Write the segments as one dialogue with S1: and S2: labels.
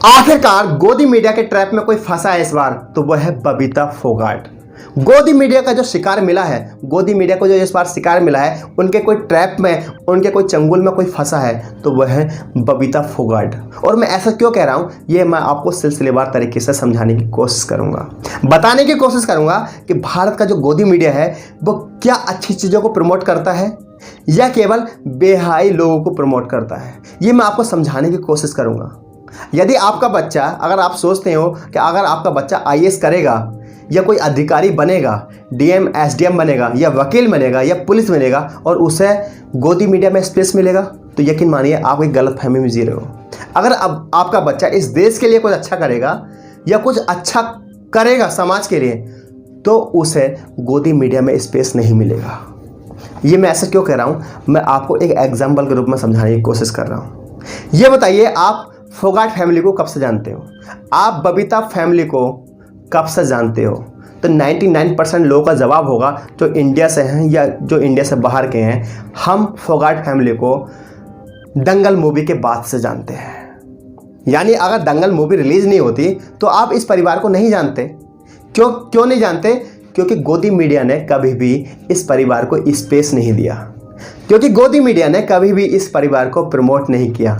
S1: आखिरकार गोदी मीडिया के ट्रैप में कोई फंसा है इस बार, तो वह है बबीता फोगाट। गोदी मीडिया का जो शिकार मिला है, गोदी मीडिया को जो इस बार शिकार मिला है, उनके कोई ट्रैप में, उनके कोई चंगुल में कोई फंसा है, तो वह है बबीता फोगाट। और मैं ऐसा क्यों कह रहा हूँ, ये मैं आपको सिलसिलेवार तरीके से समझाने की कोशिश करूँगा, बताने की कोशिश करूँगा कि भारत का जो गोदी मीडिया है वो क्या अच्छी चीज़ों को प्रमोट करता है या केवल बेहाई लोगों को प्रमोट करता है। ये मैं आपको समझाने की कोशिश करूँगा। यदि आपका बच्चा, अगर आप सोचते हो कि अगर आपका बच्चा आईएएस करेगा या कोई अधिकारी बनेगा, डीएम एसडीएम बनेगा या वकील बनेगा या पुलिस बनेगा और उसे गोदी मीडिया में स्पेस मिलेगा, तो यकीन मानिए आप एक गलत फहमी में जी रहे हो। अगर अब आपका बच्चा इस देश के लिए कुछ अच्छा करेगा या कुछ अच्छा करेगा समाज के लिए, तो उसे गोदी मीडिया में स्पेस नहीं मिलेगा। ये मैं ऐसा क्यों कह रहा हूँ, मैं आपको एक एग्जाम्पल के रूप में समझाने की कोशिश कर रहा हूँ। ये बताइए, आप फोगाट फैमिली को कब से जानते हो? आप बबीता फैमिली को कब से जानते हो? तो 99% लोगों का जवाब होगा जो इंडिया से हैं या जो इंडिया से बाहर के हैं, हम फोगाट फैमिली को दंगल मूवी के बाद से जानते हैं। यानी अगर दंगल मूवी रिलीज नहीं होती तो आप इस परिवार को नहीं जानते। क्यों नहीं जानते? क्योंकि गोदी मीडिया ने कभी भी इस परिवार को स्पेस नहीं दिया, क्योंकि गोदी मीडिया ने कभी भी इस परिवार को प्रमोट नहीं किया।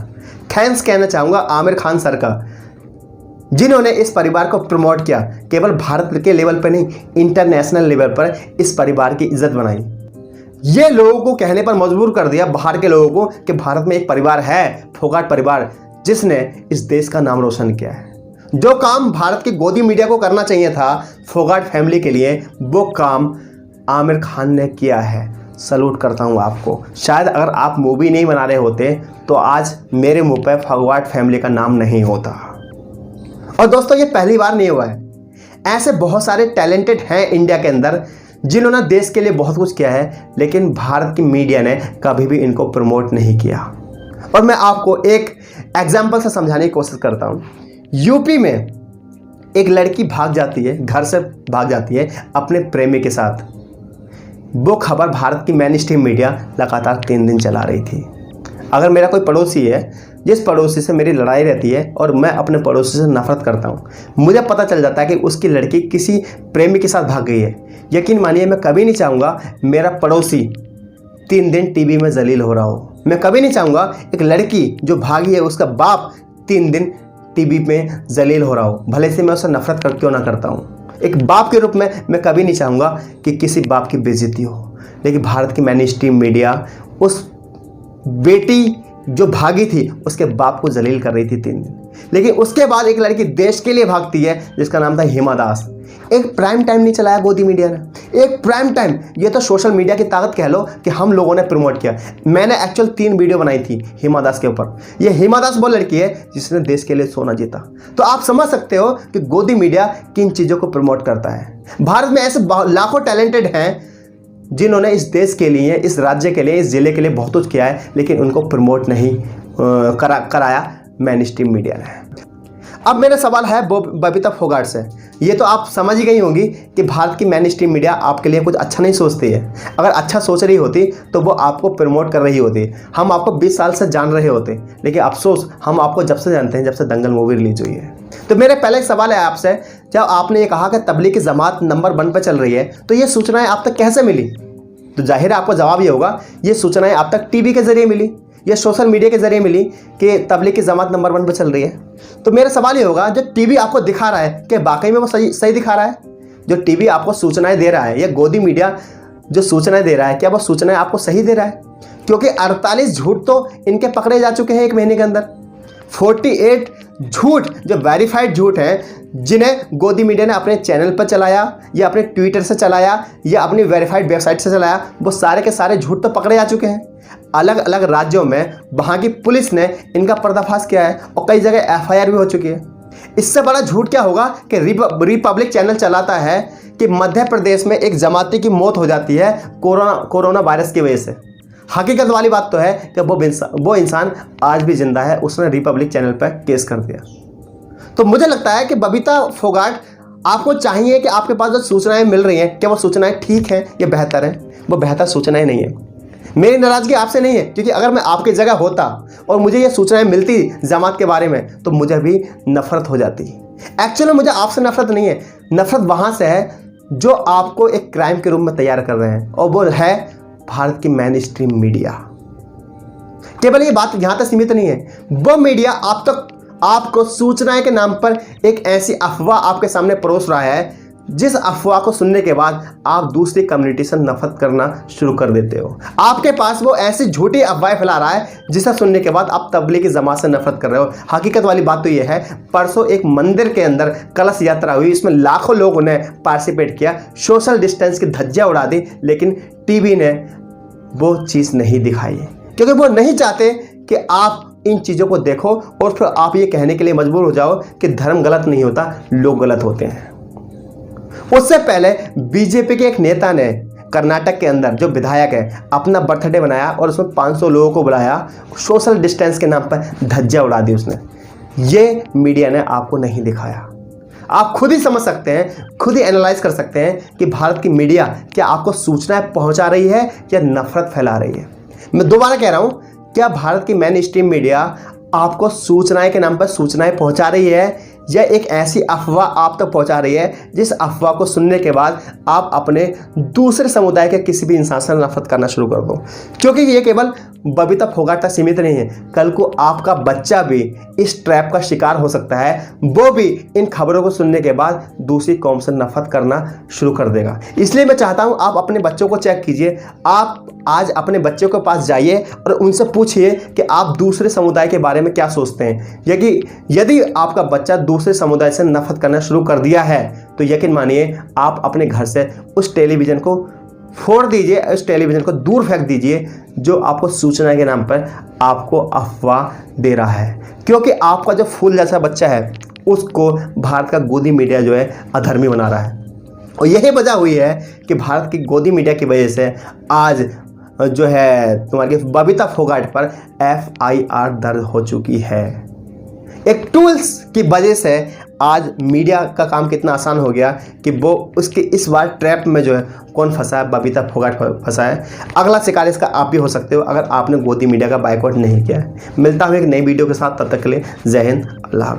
S1: थैंक्स कहना चाहूँगा आमिर खान सर का, जिन्होंने इस परिवार को प्रमोट किया। केवल भारत के लेवल पर नहीं, इंटरनेशनल लेवल पर इस परिवार की इज्जत बनाई। ये लोगों को कहने पर मजबूर कर दिया, बाहर के लोगों को, कि भारत में एक परिवार है, फोगाट परिवार, जिसने इस देश का नाम रोशन किया है। जो काम भारत की गोदी मीडिया को करना चाहिए था फोगाट फैमिली के लिए, वो काम आमिर खान ने किया है। सलूट करता हूँ आपको। शायद अगर आप मूवी नहीं बना रहे होते तो आज मेरे मुंह पर फोगाट फैमिली का नाम नहीं होता। और दोस्तों, ये पहली बार नहीं हुआ है। ऐसे बहुत सारे टैलेंटेड हैं इंडिया के अंदर जिन्होंने देश के लिए बहुत कुछ किया है, लेकिन भारत की मीडिया ने कभी भी इनको प्रमोट नहीं किया। और मैं आपको एक एग्जाम्पल से समझाने की कोशिश करता हूँ। यूपी में एक लड़की भाग जाती है, घर से भाग जाती है अपने प्रेमी के साथ। वो खबर भारत की मेन स्ट्रीम मीडिया लगातार 3 दिन चला रही थी। अगर मेरा कोई पड़ोसी है, जिस पड़ोसी से मेरी लड़ाई रहती है और मैं अपने पड़ोसी से नफरत करता हूँ, मुझे पता चल जाता है कि उसकी लड़की किसी प्रेमी के साथ भाग गई है, यकीन मानिए मैं कभी नहीं चाहूँगा मेरा पड़ोसी 3 दिन टीवी में जलील हो रहा हो। मैं कभी नहीं चाहूँगा एक लड़की जो भागी है उसका बाप 3 दिन टीवी में जलील हो रहा हो, भले से मैं उससे नफरत क्यों ना करता हूँ। एक बाप के रूप में मैं कभी नहीं चाहूँगा कि किसी बाप की बेइज्जती हो। लेकिन भारत की मेन स्ट्रीम मीडिया उस बेटी जो भागी थी उसके बाप को जलील कर रही थी 3 दिन। लेकिन उसके बाद एक लड़की देश के लिए भागती है जिसका नाम था हिमा दास। एक प्राइम टाइम नहीं चलाया गोदी मीडिया ने, एक प्राइम टाइम। ये तो सोशल मीडिया की ताकत कह लो कि हम लोगों ने प्रमोट किया। मैंने एक्चुअल 3 वीडियो बनाई थी हिमा दास के ऊपर। ये हिमा दास वो लड़की है जिसने देश के लिए सोना जीता। तो आप समझ सकते हो कि गोदी मीडिया किन चीज़ों को प्रमोट करता है। भारत में ऐसे लाखों टैलेंटेड हैं जिन्होंने इस देश के लिए, इस राज्य के लिए, इस ज़िले के लिए बहुत कुछ किया है, लेकिन उनको प्रमोट नहीं कराया मेन स्ट्रीम मीडिया ने। अब मेरा सवाल है बबीता फोगाट से। ये तो आप समझ ही गई होंगी कि भारत की मेन स्ट्रीम मीडिया आपके लिए कुछ अच्छा नहीं सोचती है। अगर अच्छा सोच रही होती तो वो आपको प्रमोट कर रही होती। हम आपको 20 साल से जान रहे होते, लेकिन अफसोस हम आपको जब से जानते हैं जब से दंगल मूवी रिलीज हुई है। तो मेरा पहला एक सवाल है आपसे, जब आपने ये कहा कि तबलीगी जमात नंबर 1 पर चल रही है, तो ये सूचनाएं आप तक कैसे मिली? तो जाहिर है आपको जवाब ये होगा, ये सूचनाएं आप तक टीवी के जरिए मिली या सोशल मीडिया के जरिए मिली कि तबलीगी जमात नंबर 1 पर चल रही है। तो मेरा सवाल ये होगा, जो टीवी आपको दिखा रहा है कि वाकई में वो सही दिखा रहा है? जो टीवी आपको सूचनाएं दे रहा है या गोदी मीडिया जो सूचनाएं दे रहा है, क्या वो सूचनाएं आपको सही दे रहा है? क्योंकि 48 झूठ तो इनके पकड़े जा चुके हैं 1 महीने के अंदर। 48 झूठ जो वेरीफाइड झूठ हैं, जिन्हें गोदी मीडिया ने अपने चैनल पर चलाया या अपने ट्विटर से चलाया या अपनी वेरीफाइड वेबसाइट से चलाया, वो सारे के सारे झूठ तो पकड़े जा चुके हैं। अलग अलग राज्यों में वहाँ की पुलिस ने इनका पर्दाफाश किया है और कई जगह एफआईआर भी हो चुकी है। इससे बड़ा झूठ क्या होगा कि रिपब्लिक चैनल चलाता है कि मध्य प्रदेश में एक जमाती की मौत हो जाती है कोरोना वायरस की वजह से। हकीकत वाली बात तो है कि वो इंसान आज भी जिंदा है, उसने रिपब्लिक चैनल पर केस कर दिया। तो मुझे लगता है कि बबीता फोगाट, आपको चाहिए कि आपके पास जो सूचनाएं मिल रही हैं, क्या वो सूचनाएं ठीक हैं या बेहतर हैं? वो बेहतर सूचनाएं नहीं है। मेरी नाराज़गी आपसे नहीं है, क्योंकि अगर मैं आपकी जगह होता और मुझे ये सूचनाएं मिलती जमात के बारे में तो मुझे भी नफरत हो जाती। एक्चुअली मुझे आपसे नफरत नहीं है, नफरत वहाँ से है जो आपको एक क्राइम के रूप में तैयार कर रहे हैं, और वो है भारत की मेन स्ट्रीम मीडिया। केवल ये बात यहाँ तक सीमित नहीं है, वो मीडिया आपको सूचनाएं के नाम पर एक ऐसी अफवाह आपके सामने परोस रहा है जिस अफवाह को सुनने के बाद आप दूसरी कम्युनिटी से नफरत करना शुरू कर देते हो। आपके पास वो ऐसी झूठी अफवाहें फैला रहा है जिसे सुनने के बाद आप तबलीगी जमात से नफरत कर रहे हो। हकीकत वाली बात तो ये है, परसों एक मंदिर के अंदर कलश यात्रा हुई, इसमें लाखों लोगों ने पार्टिसिपेट किया, सोशल डिस्टेंस की धज्जियां उड़ा दी, लेकिन टीवी ने वो चीज़ नहीं दिखाई, क्योंकि वो नहीं चाहते कि आप इन चीज़ों को देखो और फिर आप ये कहने के लिए मजबूर हो जाओ कि धर्म गलत नहीं होता, लोग गलत होते हैं। उससे पहले बीजेपी के एक नेता ने कर्नाटक के अंदर, जो विधायक है, अपना बर्थडे बनाया और उसमें 500 लोगों को बुलाया, सोशल डिस्टेंस के नाम पर धज्जियां उड़ा दी उसने। ये मीडिया ने आपको नहीं दिखाया। आप खुद ही समझ सकते हैं, खुद ही एनालाइज कर सकते हैं कि भारत की मीडिया क्या आपको सूचनाएं पहुंचा रही है या नफरत फैला रही है। मैं दोबारा कह रहा हूं, क्या भारत की मेन स्ट्रीम मीडिया आपको सूचनाएं के नाम पर सूचनाएं पहुंचा रही है या एक ऐसी अफवाह आप तक पहुंचा रही है जिस अफवाह को सुनने के बाद आप अपने दूसरे समुदाय के किसी भी इंसान से नफरत करना शुरू कर दो? क्योंकि ये केवल बबीता फोगाट तक सीमित नहीं है, कल को आपका बच्चा भी इस ट्रैप का शिकार हो सकता है, वो भी इन खबरों को सुनने के बाद दूसरी कौम से नफरत करना शुरू कर देगा। इसलिए मैं चाहता हूं आप अपने बच्चों को चेक कीजिए, आप आज अपने बच्चों के पास जाइए और उनसे पूछिए कि आप दूसरे समुदाय के बारे में क्या सोचते हैं। यदि आपका बच्चा दूसरे समुदाय से नफरत करना शुरू कर दिया है तो यकीन मानिए आप अपने घर से उस टेलीविज़न को फोड़ दीजिए, उस टेलीविज़न को दूर फेंक दीजिए जो आपको सूचना के नाम पर आपको अफवाह दे रहा है। क्योंकि आपका जो फूल जैसा बच्चा है उसको भारत का गोदी मीडिया जो है अधर्मी बना रहा है, और यही वजह हुई है कि भारत की गोदी मीडिया की वजह से आज जो है तुम्हारी बबीता फोगाट पर FIR दर्ज हो चुकी है। एक टूल्स की वजह से आज मीडिया का काम कितना आसान हो गया कि वो उसके इस बार ट्रैप में जो है कौन फंसा है, बबीता फोगाट फंसा है। अगला शिकार इसका आप भी हो सकते हो अगर आपने गोदी मीडिया का बायकॉट नहीं किया है। मिलता हूँ एक नई वीडियो के साथ, तब तक के लिए जय हिंद, अल्लाह।